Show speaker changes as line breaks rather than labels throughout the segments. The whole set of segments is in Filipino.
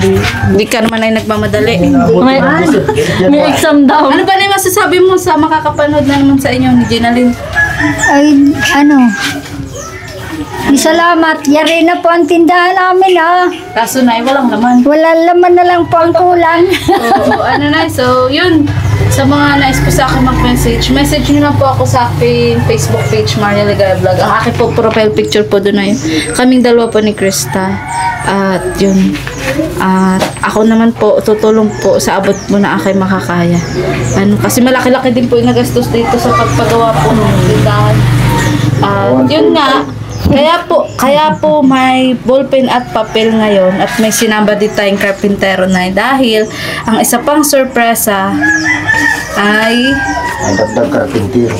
Hindi ka naman ay nagmamadali.
May exam daw.
Ano ba na yung masasabi mo sa makakapanood na naman sa inyo ni Ginaline?
Ay, salamat. Yari na po ang tindahan namin, ha.
Kaso na, walang laman.
Walang laman na lang po ang kulang.
Oo, so yun. Sa mga nais po sa akin mag-message, message nyo lang po ako sa aking Facebook page, Maria Ligaya Vlog. Ang aking po profile picture po doon na yun. Kaming dalawa po ni Krista. At yun. At ako naman po, tutulong po sa abot mo na aking makakaya. Kasi malaki-laki din po yung nagastos dito sa pagpagawa po ng tindahan. At yun nga, kaya po may ballpen at papel ngayon at may sinamba din tayong karpintero na dahil ang isa pang sorpresa ay
dagdag karpintero.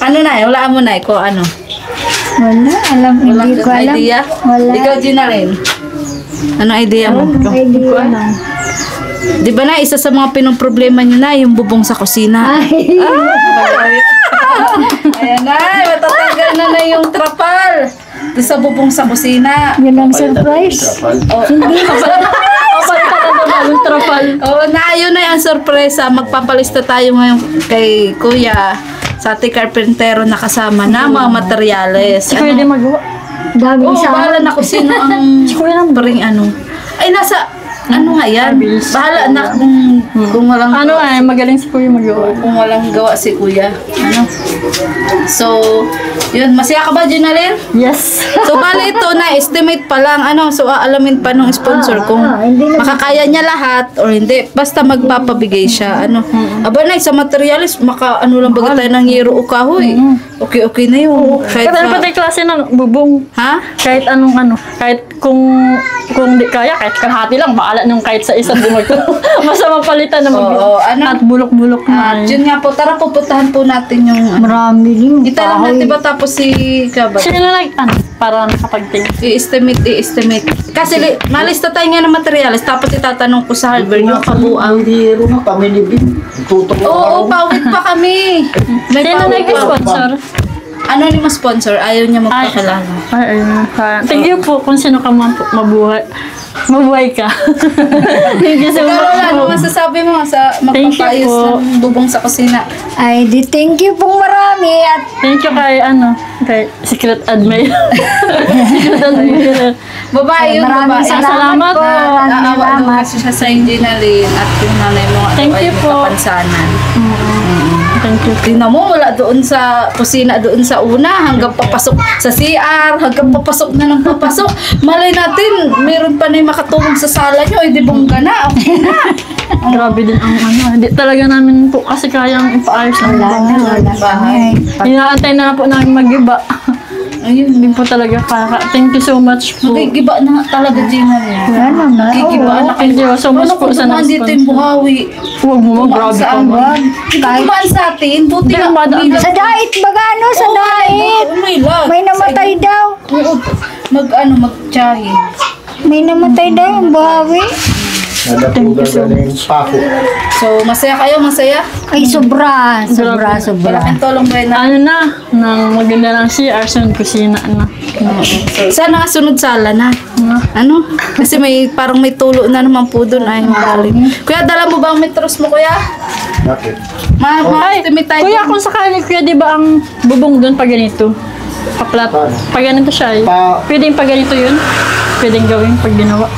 ano na, wala mo na kung ano.
Hindi ko alam.
Idea?
Wala.
Ikaw din na rin. Ano idea mo?
Hindi ko alam.
Di ba na, isa sa mga pinong-problema nyo na, yung bubong sa kusina. Ayan na, matatanggal na yung trapal. Doon sa bubong sa kusina.
Yun ang surprise. Hindi.
Yun na yung sorpresa. Magpapalista tayo ngayon kay Kuya sa ating karpentero na kasama na mga materyales.
Pwede magawa.
Dami sa
bahala na kung sino ang paring ay nasa nga yan. Bahala na kung walang
magaling si Kuya magawa.
Kung walang gawa si Kuya. So, yun. Masaya ka ba, Ginaline?
Yes.
So, bali ito na estimate pa lang. So, aalamin pa nung sponsor kung makakaya niya lahat or hindi. Basta magpapabigay siya. Aba na, sa materialis, lang baga tayo ng hero o kahoy. Okay na yun.
Kahit pati klase ng bubong.
Ha?
Kahit kahit kung di kaya, kahit kalahati lang, baala nung kahit sa isang bumag ko. Basta mapalitan na at bulok-bulok na.
Yun nga po, tara pupuntahan po natin yung
marami din.
Kita lang natin ba tapos si Kabag?
Sino para nakapagtingin?
I-estimate. Kasi malista tayo nga ng materials, tapos itatanong ko sa hardware yung kabuang.
Hero na kami ni Bin.
Oo, pawit pa kami. May
Sino
pawit pa.
nag-sponsor?
Anonymous sponsor, ayaw niya magpakilala.
Thank you po kung sino ka mabuhay. Mabuhay ka. Thank you so much po.
Ano masasabi mo sa magpapayos ng bubong sa kusina?
Ay, thank you pong marami at
thank you kay Secret Admirer. Secret Admirer.
Babae yun,
maraming
babae.
Salamat po.
Naawa daw kasi siya sa Ginaline at yung nanay mo ay kapansanan.
Thank you.
Tingnan mo, mula doon sa kusina, doon sa una, hanggang papasok sa CR, hanggang papasok na ng papasok. Malay natin, meron pa na yung makatulong sa sala nyo, di bongga na, okay na.
Grabe din ang hindi talaga namin po kasi kayang ipaayos ang
bahay.
Inaantay na po namin mag-iba. Ayun, hindi po talaga thank you so much po.
Magigiba na talaga, Ginaline. Magigiba na
Thank you so much po sa
dito yung buhawi.
Huwag mo grabe pa ba?
Kumaan sa atin, buti na.
sa dait baga sa dait. May namatay daw.
Mag-tsahin.
May namatay daw yung buhawi.
So, masaya kayo, masaya?
Ay, sobra.
Malaking tulong ba yun?
Nang maganda ng CR, sunod kusina na.
Sana nga sunod sala na. Kasi parang may tulo na naman po doon. Ay, magaling. Kuya, dala mo ba ang metros mo, kuya?
Bakit?
Kuya, kung sakali, kuya, di ba ang bubong doon pag ganito? Paplat. Pag ganito siya, pwedeng pag ganito yun? Pwedeng gawin pag ginawa.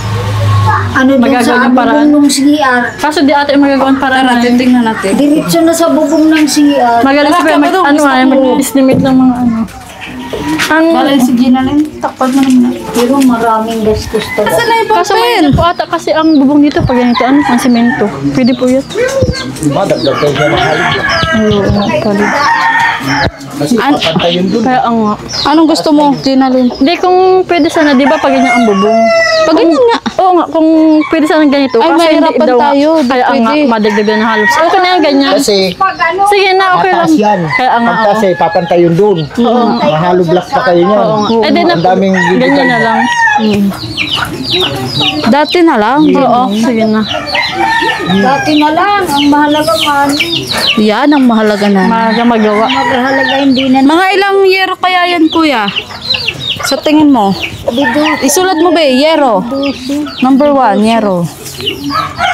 Sa bubong ng CR.
Kaso di ate magagawin para
tingnan natin.
Diretso na sa bubong ng CR.
Magaling sa mag-estimate ng mga
Magaling si Ginaline, takpad mo naman.
Pero maraming gastos talaga.
Saan na yung
kaso may po ata kasi ang bubong dito pag ganito, ang semento. Pwede po yun.
Madagdag kayo na mahal. Kasi papantay yun dun.
Kaya ang
anong gusto mo, Ginaline?
hindi kung pwede sana, di ba pag ganyan ang bubong?
Pag ganyan nga.
Oo nga, kung pwede sana ganito.
Ay, mahirapan tayo.
Kaya ang nga, madagdagan na halos. Okay na yan, ganyan.
Kasi
Sige na, okay lang.
mataas yan.
Kaya ang nga,
Pagkas papantay yun dun. Mahalo block pa kayo niyan.
Eh, di na,
Ang daming
ganyan na lang.
Dati na lang.
Oo, sige na.
Dati na lang. Ang mahalaga
Yan ang mahalaga na.
Magawa.
Mahalaga hindi na.
Mga ilang year kaya yan, kuya? Sa tingin mo? Isulat mo ba, yero. Number 1, yero.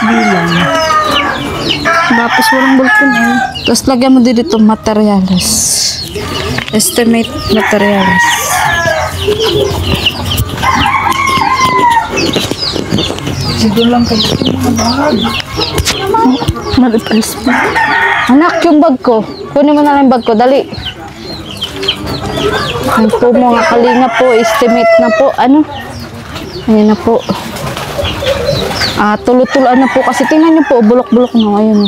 Bilang. Tapos walang bulkan eh. Tapos lagyan mo din dito materials. Estimate materials. Siguro lang kayo.
Malipas pa.
Anak, yung bag ko. Kunin mo na lang yung bag ko. Dali. Ano po mga kalinga po. Estimate na po. Ano? Ayan na po. Tulo-tuloan na po. Kasi tingnan nyo po. Bulok-bulok na ngayon.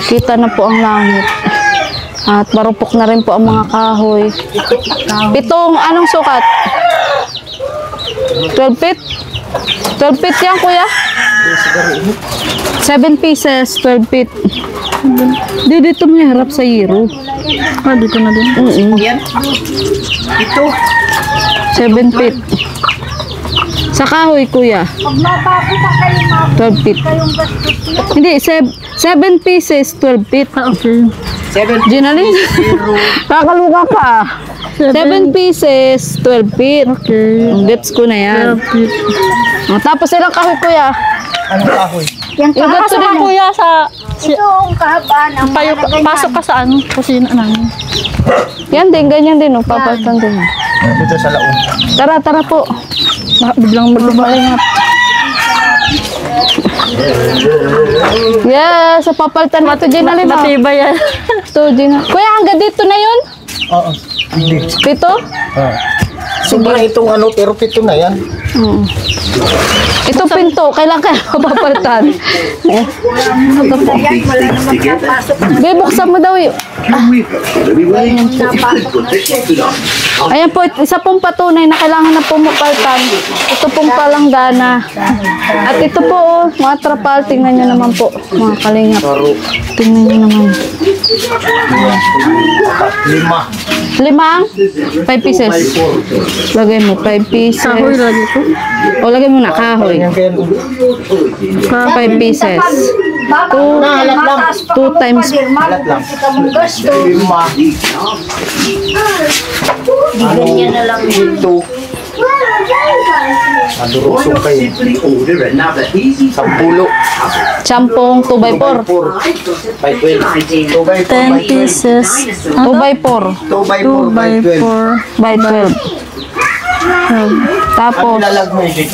Kita na po ang langit. At marupok na rin po ang mga kahoy. Pitong anong sukat? 12 feet? 12 feet yan, kuya? 7 pieces, 12 feet. Dito mo harap sa hero.
Dito na din.
Ito.
7 feet. Sa kahoy, kuya.
Pag mapapit ang kayo
12 feet.
kayong gastos.
Hindi, 7 pieces, 12 feet.
Okay.
7
Ginalin. Kakaluka ka. 7 pieces, 12 feet.
Okay.
Gets ko na yan. Tapos ilang kahoy, kuya?
Anong kahoy?
Yan
Yung
ka.
gato din.
Kuya, sa...
Ito ang kahabaan ng
Payo,
mga ganyan.
pasok ka sa kusina namin.
Yan din, ganyan din. Papalitan din.
Dito sa laong.
Tara, tara po.
Biglang maglumalingap.
Yes, sa papalitan nato din na lima.
Matibay yan.
Ito, din na. Kuya, hanggang dito na yun?
Oo. Hindi.
Pito?
Sobra itong ano, pero pito na yan.
Ito pinto, kailan kaya papalitan?
Yan, wala naman kapasok na
Bebuksan mo daw yun. Ayan po, isa pong patunay na kailangan na po mapalitan. Ito pong palanggana. At ito po, oh, mga trapal, tingnan nyo naman po, mga kalingap. Tingnan nyo naman.
5.
5? 5 pieces. Lagay mo, 5 pieces.
Kahoy lagi ko.
O, lagay mo na, kahoy.
Yan kaya
5 pieces.
Nahalat lang.
2 times.
Halat lang.
Kita mong gasto.
5.
Ganyan na lang.
Ito. Madurusok kayo. 10.
Sampung 2x4.
2x12.
10 pieces.
2x4.
2x4 by 12.
4.
By 12. Tapos,
Ang lalag mo yun, 2x3,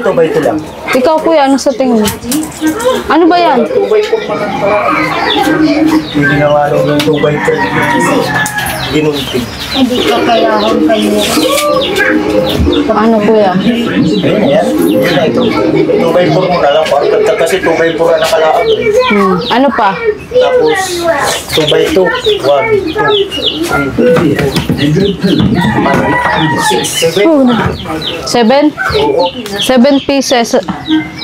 2x2 lang.
ikaw kuya, ano sa tingin mo? Ano ba yan?
Yung ginawa rin yung 2x3. Ginunting.
Hindi ka kayahon kayo.
Ano kuya?
Ayun na yan. Yun na ito. 2x4 mo na lang. Kasi 2x4 na nakalaag.
Ano pa?
Tapos 2x2. 1, 2, 3, 4, 5, 6, 7.
7? 7 pieces.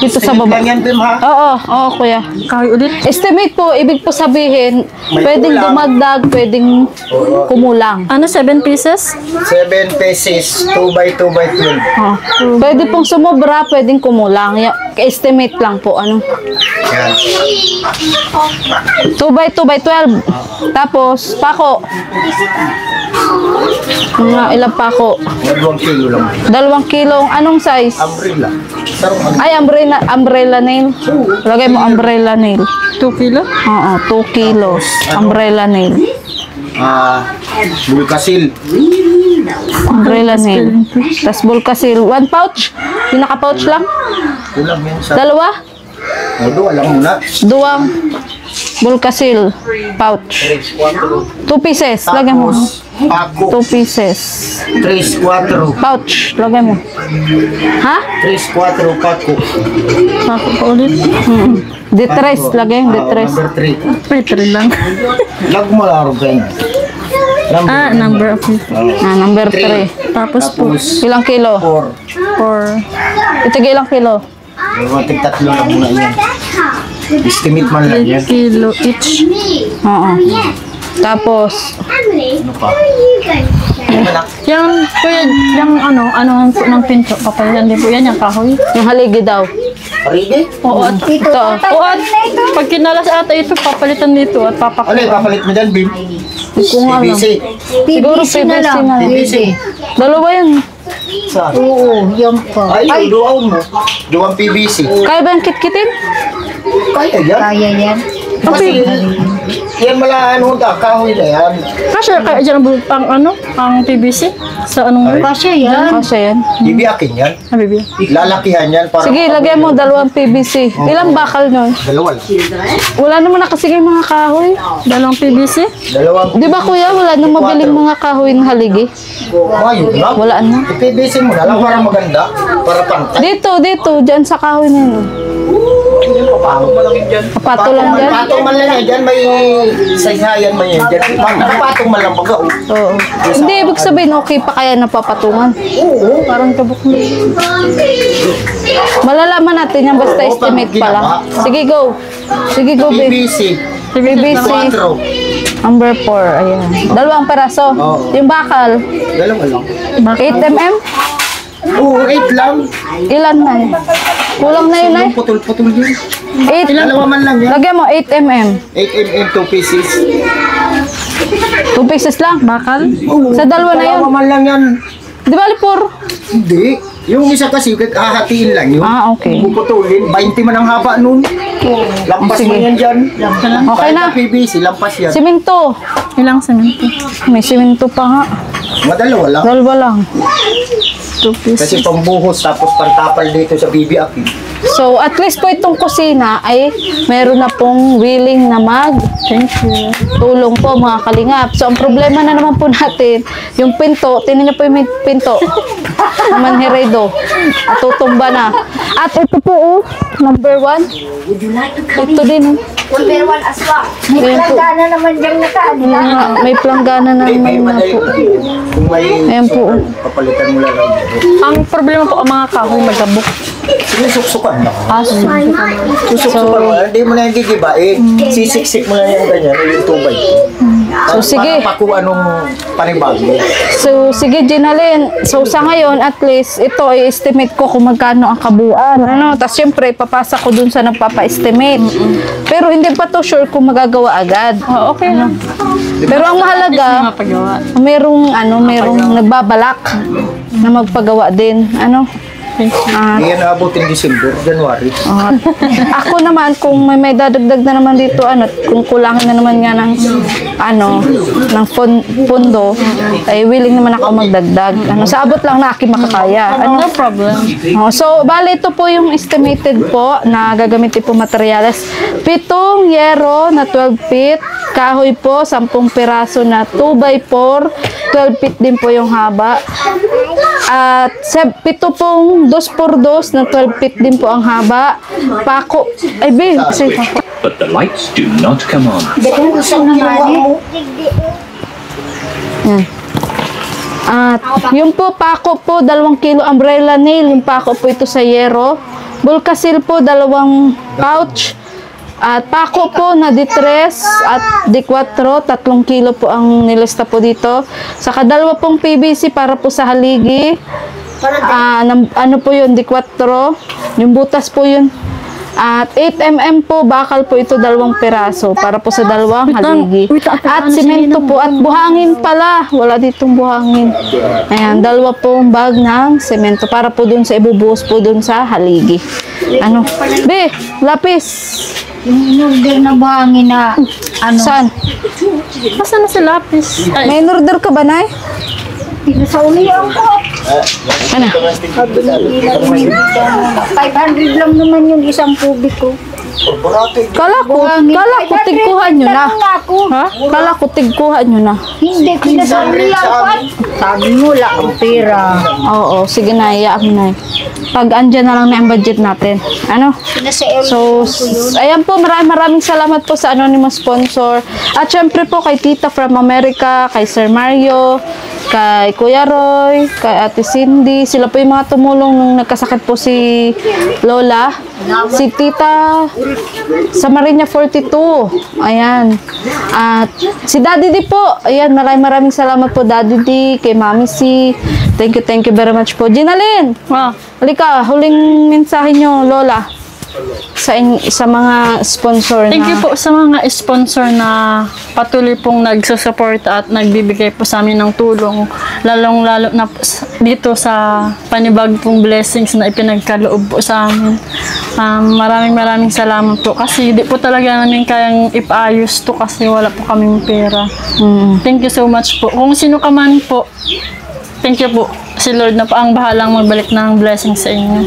Dito sa baba.
Lang yan, Bim, ha?
Oo, kuya.
Kahoy ulit.
Estimate po, ibig po sabihin,
May
pwedeng
kulang.
dumagdag, pwedeng kumulang.
Ano, 7 pieces?
7 pieces. 2x2 by 12.
Oh. Pwede pong sumobra, pwedeng kumulang. Estimate lang po, ano?
Yan.
2x2 by 12. Tapos, pako. Ilang pako?
2 kilo lang.
2 kilong, anong size?
Umbrella. Sarong ano?
Ay, umbrella nail. Lagay mo umbrella nail.
2 kilo?
Oo, 2 kilos. Umbrella nail.
Bulkasil.
Umbrella nail. Tapos bulkasil. 1 pouch? Yung naka-pouch lang?
Kulang yan sa...
Dalawa?
Odo, alam mo na.
2 bulkasil pouch. 2 pieces. Lagay mo.
Tapos, pako.
2 pieces.
3, 4.
Pouch. Lagay mo. Ha?
3, 4, pako.
Pako pa ulit.
Detres. Lagay yung detres.
Number 3.
Wait, 3 lang.
Lag mo laro kayo.
Number of
Number 3.
Tapos po,
Tapos,
Ilang kilo?
4.
4
Ito ilang kilo?
Matik 3 lang muna yan. Estimate man lang yan.
kilo each.
Oo. Tapos,
Ano pa?
Yung, kuya, yung ano ng pinto, papalitan din po yan, yung kahoy.
yung haligi daw.
Parige?
Oo, at
Ito,
Ito.
Oo, at pag kinalas ata ito, papalitan dito at
Ano
papakuha.
yung papalit mo dyan, Bim?
Kung alam.
PVC.
Siguro
PVC na
PVC
lang.
na lang.
PVC.
Dalawa yan.
Saan?
Oo, yan pa.
Ay, duwaon mo. Duwang PVC.
Kaya ba yung kitkitin?
Kaya yan.
Kaya yan.
Kasi, yan mala ano da, kahoy na yan.
Kasi kaya dyan ang PVC? Sa anong
Ay.
Kasya yan.
Kasi yan.
Bibiyakin yan.
Bibi?
Lalakihan yan para...
Sige, lagyan mo 2 PVC. Ilang bakal nun?
Dalawa lang.
Wala naman nakasigay mga kahoy.
Dalawang PVC?
Dalawang...
Di ba kuya, wala nang mabiling mga kahoy ng haligi?
Ayun na.
Wala na.
PVC mo na lang para maganda. Para pantay.
Dito, dyan sa kahoy na yun. Kapato lang dyan.
Patong man lang yan. Dyan may sayhayan man yan. Dyan. Nakapatong man lang baga.
Oo. Hindi, ibig sabihin, okay pa kaya napapatungan.
Oo.
Parang kabuk na. Malalaman natin yan, basta
Oo,
estimate
pag
pa lang.
ginawa.
Sige, go. Sige, go, babe.
PVC.
PVC.
4.
Number 4, ayan. 2 peraso.
Oo.
Yung bakal,
Dalawa lang.
8 mm?
Oo, 8 lang.
Ilan na yun? Kulang na yun ay?
Yung putol-putol yun.
8.
Dalawa man lang yan.
Lagyan mo 8 mm.
8 mm, 2 pieces.
2 pieces lang.
Bakal?
Sa dalawa na yun.
Dalawa man lang yan.
Di ba, 4?
Hindi. Yung isa kasi, hahatiin lang yun.
Ah, okay.
Puputulin. 20 man ang haba nun. Lampas mo
Sige.
yan dyan.
Okay na.
PVC, lampas yan.
Simento.
Ilang semento?
May simento pa nga.
Madalawa lang.
2 lang.
2 pieces.
Kasi pambuhos, tapos pantapal dito sa BB Aki.
So, at least po itong kusina ay meron na pong willing na
Thank you.
tulong po mga kalingap. So, ang problema na naman po natin, yung pinto, tinan niyo po yung pinto. Naman Heredo. At tutumba na. At ito po, number 1. Ito din.
Number 1 aswa. May
Ayan po.
planggana naman dyan nakaano.
May planggana na
May
naman na
madali.
po.
Kung may
Ayan po.
papalitan mo lang.
Ang problema po ang mga kahoy magabok.
Sinusuksukan lang.
So,
Susuksukan mo lang. Hindi mo na yung gigibain. Sisiksik mo lang yung ganyan, yung tubay.
So, sige.
Para pakuha nung panibago.
So, sige, Ginalyn. So, sa ngayon, at least, ito ay estimate ko kung magkano ang kabuuan. Ano? Tapos, syempre, papasa ko dun sa nagpapa-estimate. Pero, hindi pa to sure kung magagawa agad.
Oh, okay lang.
Pero, ang mahalaga,
Mapagawa.
merong nagbabalak na magpagawa din. Ano?
Thank you.
Hindi yan abutin December, January.
Ako naman, kung may dadagdag na naman dito, kung kulangin na naman nga ng, ng pondo, ay willing naman ako magdagdag. Sa abot lang na aking makakaya.
No problem.
So, bale, ito po yung estimated po na gagamitin po materyales. 7 yero na 12 feet, kahoy po, 10 piraso na 2x4, 12 feet din po yung haba. At 7 pong 2x2 na 12 feet din po ang haba. Pako, ay be, kasi pako.
But the lights do not come on.
Dahil isang naman
Yan. At yung po pako po, 2 kilo umbrella nail, yung pako po ito sa yero. Bulkasil po, 2 pouch. At pako po na D3 at D4, 3 kilo po ang nilista po dito. Saka 2 pong PVC para po sa haligi. Ano po yun, D4. Yung butas po yun. At 8 mm po, bakal po ito 2 piraso para po sa 2 haligi. At simento po at buhangin pala. Wala ditong buhangin. Ayan, 2 pong bag ng semento para po dun sa ibubuhos po dun sa haligi. Ano? Be, lapis.
yung order na buhangin na
Saan?
Masa na si Lapis? Ay,
May order ka ba, Nay?
sa ulihan ko.
Ano?
500 lang naman yung isang kubiko.
Kala ko tigkuhan nyo na.
Ha?
Kala ko tigkuhan nyo na.
Hindi, pinasaulihan ko. Sabi mo, wala akong pera.
Oo, sige na, iyaan mo na. Pag andyan na lang na yung budget natin. Ano? So, ayan po, maraming salamat po sa anonymous sponsor. At syempre po kay Tita from America, kay Sir Mario, kay Kuya Roy, kay Ate Cindy. Sila po yung mga tumulong nung nagkasakit po si Lola. Si Tita sa Marinya 42. Ayan. At si Daddy D po. Ayan, maraming salamat po Daddy D, kay Mami C. Thank you very much po. Ginalyn,
wow.
halika, huling mensahe nyo, Lola. sa mga sponsor na.
Thank you po sa mga sponsor na patuloy pong nagsusuporta at nagbibigay po sa amin ng tulong. Lalong-lalo na po dito sa panibagong blessings na ipinagkaloob po sa amin. Maraming salamat po kasi di po talaga namin kayang ipaayos to kasi wala po kaming pera. Thank you so much po. Kung sino ka man po, thank you po. Si Lord na po ang bahalang magbalik ng blessing sa inyo.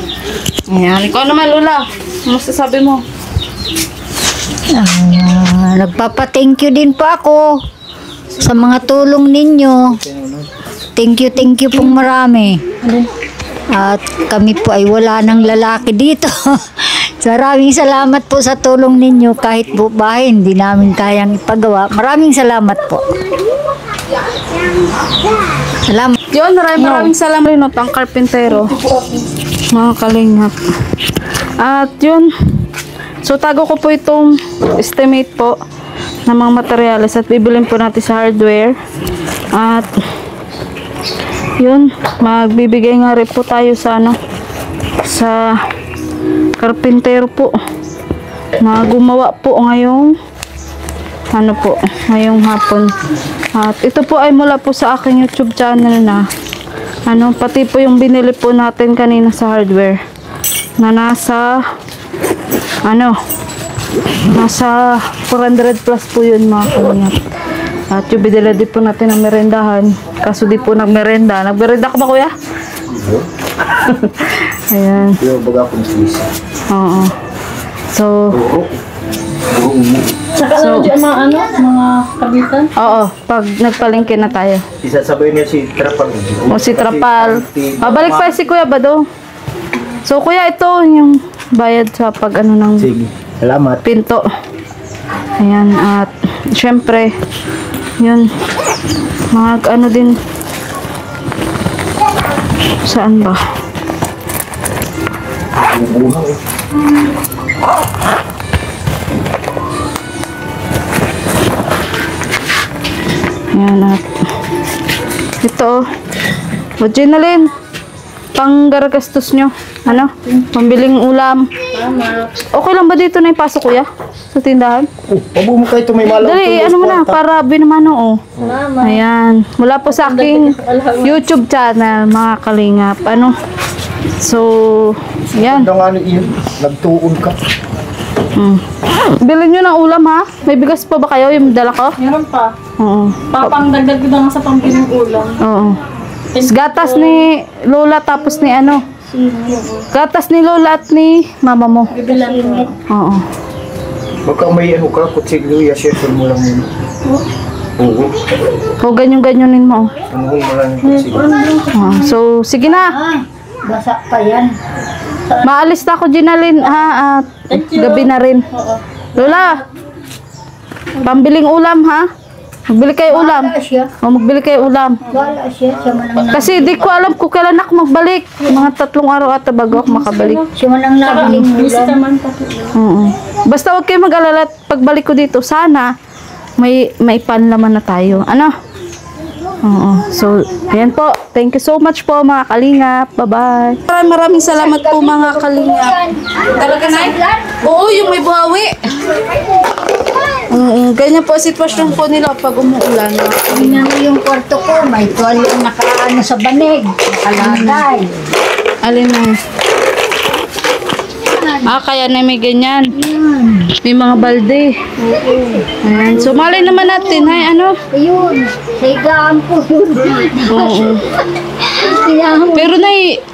Ayan. Ikaw naman, Lola. Ano sasabi mo?
Nagpapa-thank you din po ako sa mga tulong ninyo. Thank you pong marami. At kami po ay wala ng lalaki dito. Maraming salamat po sa tulong ninyo. Kahit po bahay, hindi namin kayang ipagawa. Maraming salamat po. Salamat.
Yun, maraming salamat rin ang karpintero. Mga kalingap. At yun, so tago ko po itong estimate po ng mga materyales at bibilin po natin sa hardware. At yun, magbibigay nga rin po tayo sa sa karpintero po na gumawa po ngayong ngayong hapon. At ito po ay mula po sa aking YouTube channel na pati po yung binili po natin kanina sa hardware na nasa 400 plus po yun mga kalingap. At yung binili din po natin ng merendahan kaso di po nagmerenda ka ba kuya? Ayan. Oo. So
Saka mga kabitan?
oo, pag nagpalengke na tayo.
Isasabihin niya si Trapal.
O si Trapal. Babalik pa si Kuya Bado. So Kuya, ito yung bayad sa pag ng
Sige, salamat.
pinto. Ayan, at syempre yun, din saan ba? Ayan, at ito o Ginalyn, pang garagastos nyo pambiling ulam. Okay lang ba dito na ipasok kuya sa tindahan?
Pabu mo kayo ito, may malang
Dali,
tulos,
mo na
kwarta.
para binamano ayan, mula po sa aking YouTube channel mga kalingap. So ayan,
Ano nga yun? Nagtuon ka.
bilhin nyo ng ulam ha. May bigas pa ba kayo yung dala ko?
Meron pa.
Oo.
Papangdagdag ko na nga sa pambiling ulam.
Oo. Gatas ni Lola tapos ni gatas ni Lola at ni mama mo.
Bibilan ko.
Oo.
Baka may ka, kutsilyo, share mo lang yun. Oo.
O ganyan-ganyanin mo.
Ano mo lang yung kutsilyo.
So sige na.
Basa pa yan.
Maalis na ako Ginalyn ha. At gabi na rin. Lola, pambiling ulam ha. Magbili kayo ulam.
Wala siya.
Magbili kayo ulam.
Wala siya. Siya man ang
Kasi di ko alam kung kailan ako magbalik. Mga 3 araw ata bago ako makabalik.
Siya man ang nabiling
Busy
ulam.
naman pa.
Oo. Basta huwag kayo mag-alala at pagbalik ko dito, sana may panlaman na tayo. Oo. So, ayan po. Thank you so much po mga kalingap. Bye-bye. Maraming salamat po mga kalingap. Talaga na? Oo, yung may buhawi. Ganyan po sitwasyon po nila pag umuulan.
Tingnan mo yung kwarto ko. May tuwalyang nakaano sa banig. Nakalagay.
Alin na? Kaya na may ganyan. May mga balde. Ayan. So, malay naman natin.
Ayun. Sigaan po yun.
Oo.
Kailangan mo.
Pero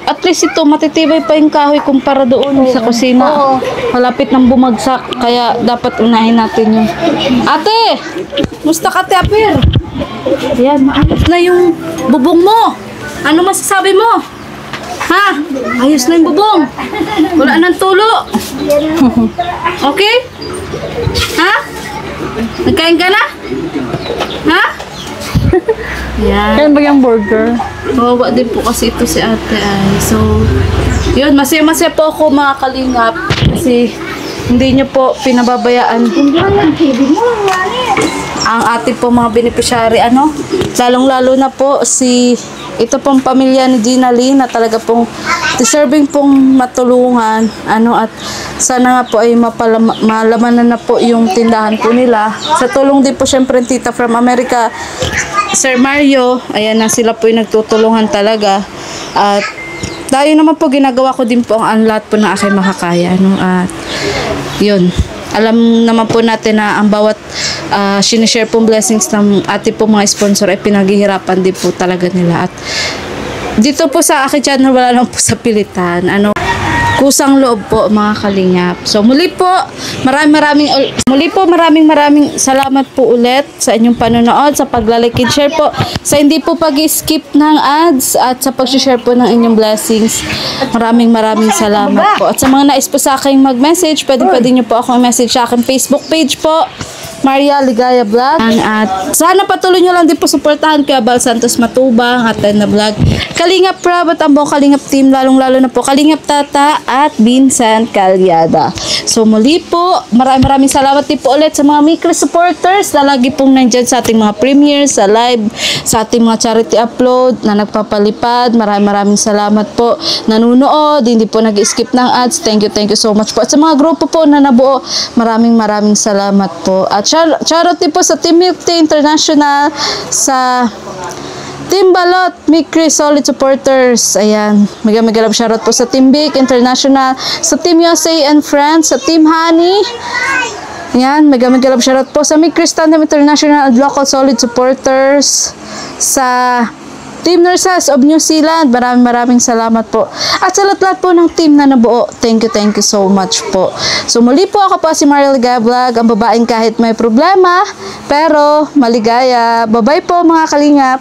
at least ito, matitibay pa yung kahoy kumpara doon sa kusina.
Oo.
Malapit nang bumagsak, kaya dapat unahin natin yun. Ate! Musta ka, Apir? Ayan, maayos na yung bubong mo. Ano masasabi mo? Ha? Ayos na yung bubong. Wala nang tulo. Okay? Ha? Nagkain ka na? Ha? Yan.
Kaya ba yung burger?
Kawawa din po kasi ito si ate ay. So, yun, masaya-masaya po ako mga kalingap. Kasi, hindi nyo po pinababayaan ang ating po mga beneficiary. Lalong-lalo na po si ito pong pamilya ni Gina Lee na talaga pong deserving pong matulungan. At sana nga po ay malamanan na po yung tindahan po nila. Sa tulong din po syempre tita from America, Sir Mario, ayan na sila po yung nagtutulungan talaga. At tayo naman po, ginagawa ko din po ang lahat po na aking makakaya. At yun, alam naman po natin na ang bawat sinishare pong blessings ng ating po mga sponsor ay pinaghihirapan din po talaga nila. At dito po sa aking channel, wala lang po sa pilitan. Kusang loob po mga kalingap. So muli po, maraming salamat po ulit sa inyong panonood, sa paglalike and share po, sa hindi po pag-skip ng ads, at sa pag-share po ng inyong blessings. Maraming salamat po. At sa mga nais po sa akin mag-message, pwede nyo po ako message sa akin Facebook page po, Maria Ligaya Vlog. At sana patuloy nyo lang din po suportahan kay Abal Santos Matubang at na Vlog, Kalingap Prab at ang buong Kalingap team, lalong-lalo na po Kalingap Tata at Vincent Calyada. So muli po, maraming salamat din po ulit sa mga Mikri supporters na lagi pong nandyan sa ating mga premieres, sa live, sa ating mga charity upload na nagpapalipad. Maraming salamat po. Nanunood, hindi po nag-skip ng ads. Thank you so much po. At sa mga grupo po na nabuo, maraming salamat po. At charity po sa Team Milk Tea International, sa Team Balot, Mikri Solid Supporters. Ayan, mega love shoutout po sa Team Big International, sa Team USA and Friends, sa Team Honey. Ayan, mega love shoutout po sa Mikri Standard International and Local Solid Supporters, sa Team Nurses of New Zealand. Maraming salamat po. At sa lahat po ng team na nabuo, thank you so much po. So muli po, ako po si Maria Ligaya Vlog, ang babaeng kahit may problema pero maligaya. Bye-bye po mga kalingap.